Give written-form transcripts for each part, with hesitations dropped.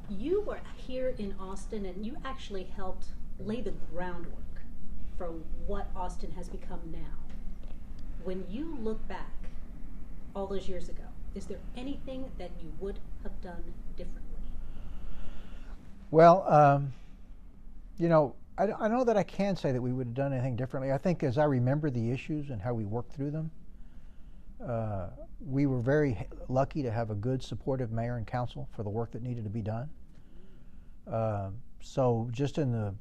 You were here in Austin and you actually helped lay the groundwork for what Austin has become now. When you look back all those years ago, is there anything that you would have done differently? Well, I know that I can say that we would have done anything differently. I think as I remember the issues and how we worked through them, we were very lucky to have a good, supportive mayor and council for the work that needed to be done. So just in the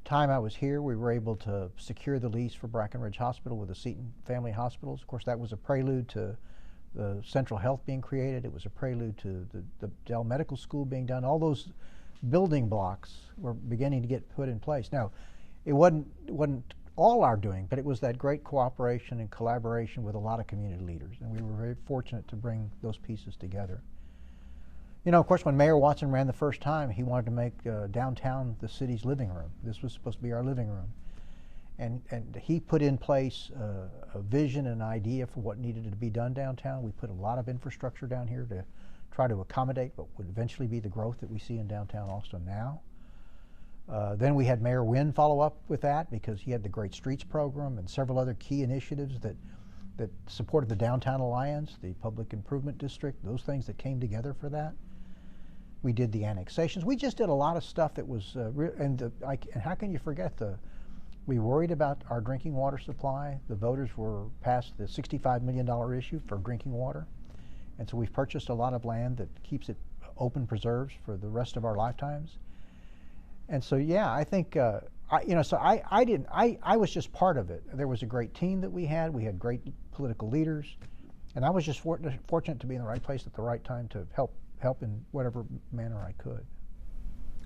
time I was here, we were able to secure the lease for Brackenridge Hospital with the Seton Family Hospitals. Of course, that was a prelude to the Central Health being created. It was a prelude to the Dell Medical School being done. All those building blocks were beginning to get put in place. Now, it wasn't all our doing, but it was that great cooperation and collaboration with a lot of community leaders, and we were very fortunate to bring those pieces together. Of course, when Mayor Watson ran the first time, he wanted to make downtown the city's living room. This was supposed to be our living room. And he put in place a vision and idea for what needed to be done downtown. We put a lot of infrastructure down here to try to accommodate what would eventually be the growth that we see in downtown Austin now. Then we had Mayor Wynn follow up with that because he had the Great Streets program and several other key initiatives that supported the Downtown Alliance, the Public Improvement District, those things that came together for that. We did the annexations. We just did a lot of stuff that was, and how can you forget we worried about our drinking water supply. The voters were passed the $65 million issue for drinking water. And so we've purchased a lot of land that keeps it open, preserves for the rest of our lifetimes. And so, yeah, I think, I was just part of it. There was a great team that we had. We had great political leaders. And I was just fortunate to be in the right place at the right time to help in whatever manner I could.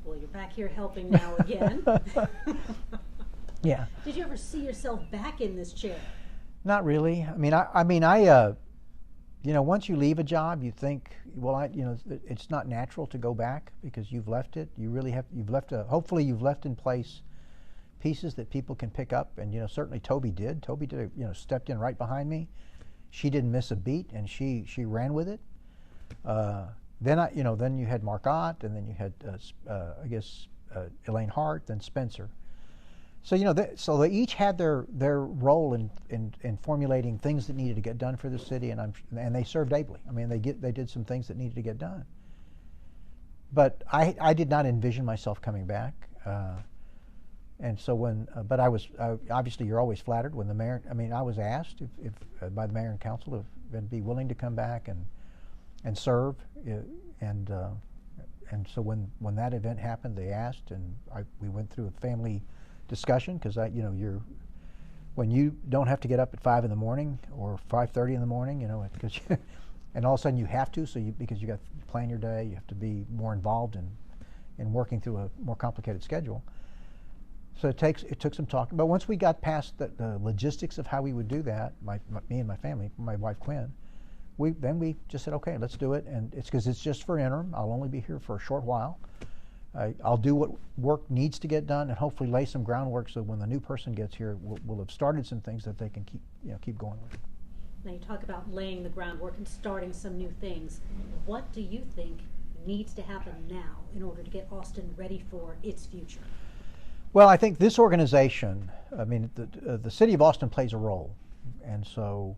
Well, you're back here helping now again. Yeah. Did you ever see yourself back in this chair? Not really. Once you leave a job, you think, it's not natural to go back because you've left it. Hopefully you've left in place pieces that people can pick up, and certainly Toby did. Toby stepped in right behind me. She didn't miss a beat, and she ran with it. Then you had Mark Ott, and then you had Elaine Hart, then Spencer. So so they each had their role in formulating things that needed to get done for the city, and they served ably. They did some things that needed to get done. But I did not envision myself coming back, and so but I was obviously you're always flattered when the mayor. I was asked if by the mayor and council if I'd be willing to come back and serve, and so when that event happened, they asked, and we went through a family discussion because when you don't have to get up at 5 in the morning or 5:30 in the morning, because and all of a sudden you have to, because you got to plan your day, you have to be more involved in working through a more complicated schedule. So it took some talking, but once we got past the logistics of how we would do that, me and my family, my wife Quinn, we just said, okay, let's do it, and it's because it's just for interim. I'll only be here for a short while. I'll do what work needs to get done, and hopefully lay some groundwork so when the new person gets here, we'll have started some things that they can keep going with. Now you talk about laying the groundwork and starting some new things. What do you think needs to happen now in order to get Austin ready for its future? Well, I think this organization, the city of Austin plays a role, and so.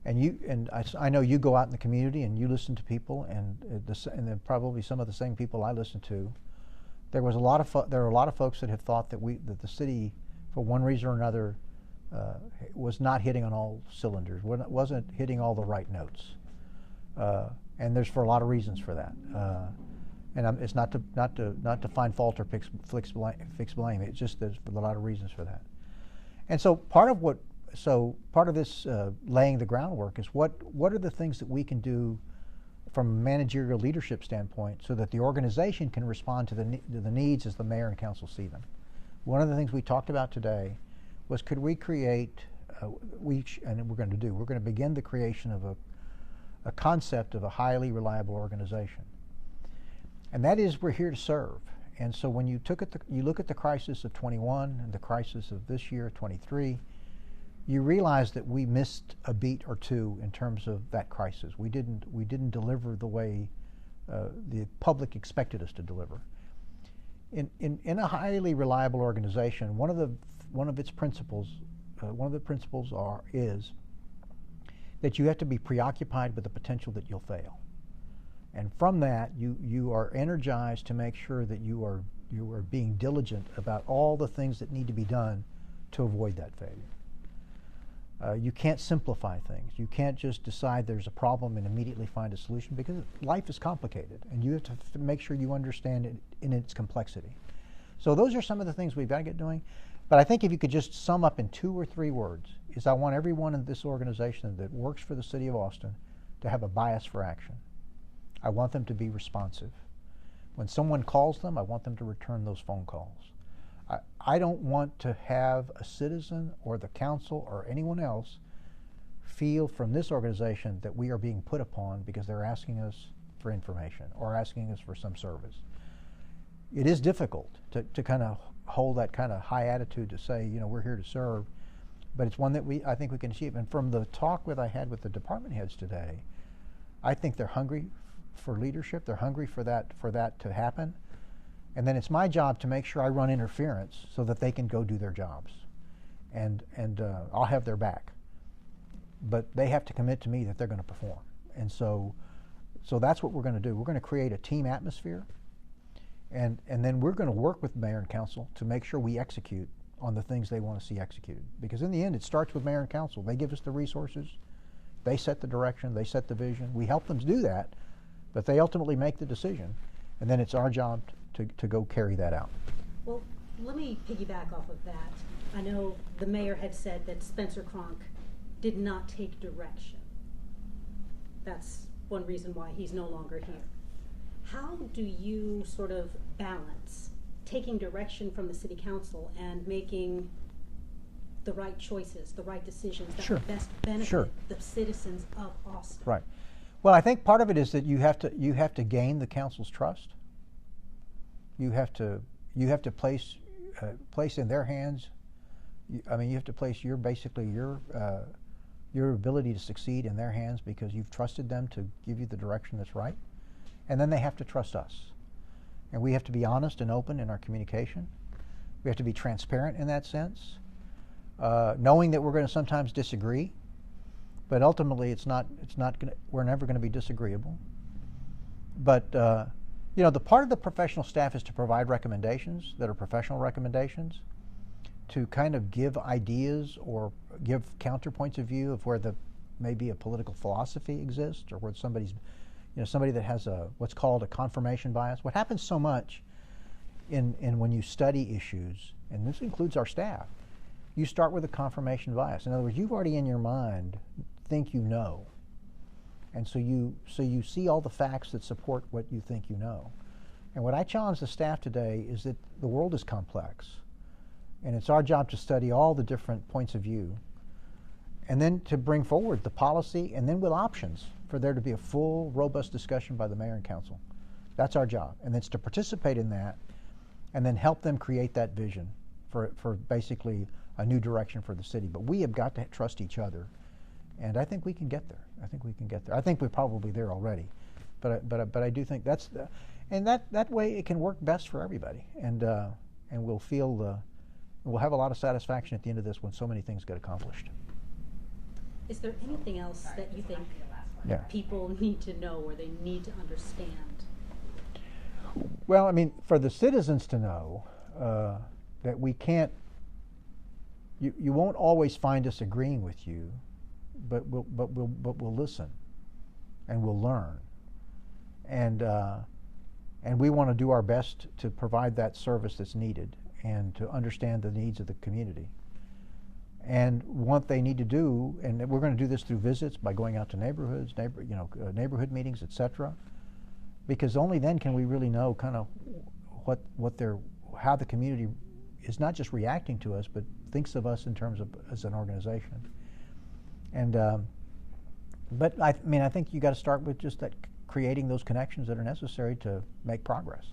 And I know you go out in the community and you listen to people, and they're probably some of the same people I listen to. There are a lot of folks that have thought that the city, for one reason or another, was not hitting on all cylinders, wasn't hitting all the right notes, and there's for a lot of reasons for that. And it's not to find fault or fix blame. It's just there's a lot of reasons for that. And so part of this laying the groundwork is what are the things that we can do from a managerial leadership standpoint so that the organization can respond to the needs as the mayor and council see them. One of the things we talked about today was could we create, and we're going to begin the creation of a concept of a highly reliable organization. And that is we're here to serve. And so when you look at the crisis of 21 and the crisis of this year, 23, you realize that we missed a beat or two in terms of that crisis. We didn't deliver the way the public expected us to deliver. In a highly reliable organization, one of its principles, is that you have to be preoccupied with the potential that you'll fail, and from that you are energized to make sure that you are being diligent about all the things that need to be done to avoid that failure. You can't simplify things. You can't just decide there's a problem and immediately find a solution, because life is complicated and you have to make sure you understand it in its complexity. So those are some of the things we've got to get doing. But I think if you could just sum up in 2 or 3 words, is I want everyone in this organization that works for the City of Austin to have a bias for action. I want them to be responsive. When someone calls them, I want them to return those phone calls. I don't want to have a citizen or the council or anyone else feel from this organization that we are being put upon because they're asking us for information or asking us for some service. It is difficult to kind of hold that kind of high attitude to say, you know, we're here to serve, but it's one that I think we can achieve. And from the talk that I had with the department heads today, I think they're hungry for leadership. They're hungry for that to happen. And then it's my job to make sure I run interference so that they can go do their jobs. And I'll have their back. But they have to commit to me that they're going to perform. And so that's what we're going to do. We're going to create a team atmosphere. And then we're going to work with mayor and council to make sure we execute on the things they want to see executed. Because in the end, it starts with mayor and council. They give us the resources. They set the direction. They set the vision. We help them do that. But they ultimately make the decision. And then it's our job to go carry that out. Well, let me piggyback off of that. I know the mayor had said that Spencer Cronk did not take direction. That's one reason why he's no longer here. How do you sort of balance taking direction from the city council and making the right choices, the right decisions that will best benefit the citizens of Austin? Right. Well, I think part of it is that you have to gain the council's trust. You have to place in their hands. You have to place your ability to succeed in their hands, because you've trusted them to give you the direction that's right, and then they have to trust us, and we have to be honest and open in our communication. We have to be transparent in that sense, knowing that we're going to sometimes disagree, but ultimately we're never going to be disagreeable. But the part of the professional staff is to provide recommendations that are professional recommendations, to kind of give ideas or give counterpoints of view of where maybe a political philosophy exists, or where somebody that has what's called a confirmation bias. What happens so much in when you study issues, and this includes our staff, you start with a confirmation bias. In other words, you've already in your mind think you know. And so you see all the facts that support what you think you know. And what I challenge the staff today is that the world is complex, and it's our job to study all the different points of view, and then to bring forward the policy, and then with options for there to be a full, robust discussion by the mayor and council. That's our job, and it's to participate in that, and then help them create that vision for basically a new direction for the city. But we have got to trust each other. And I think we can get there. I think we're probably there already, but I do think and that way it can work best for everybody, and we'll have a lot of satisfaction at the end of this when so many things get accomplished. Is there anything else that you think people need to know or they need to understand? Well, for the citizens to know that we can't. You won't always find us agreeing with you. But we'll listen, and we'll learn, and we want to do our best to provide that service that's needed, and to understand the needs of the community, and what they need to do. And we're going to do this through visits, by going out to neighborhoods, neighborhood meetings, etc. Because only then can we really know kind of how the community is not just reacting to us, but thinks of us in terms of as an organization. And but I think you got to start with just that, creating those connections that are necessary to make progress.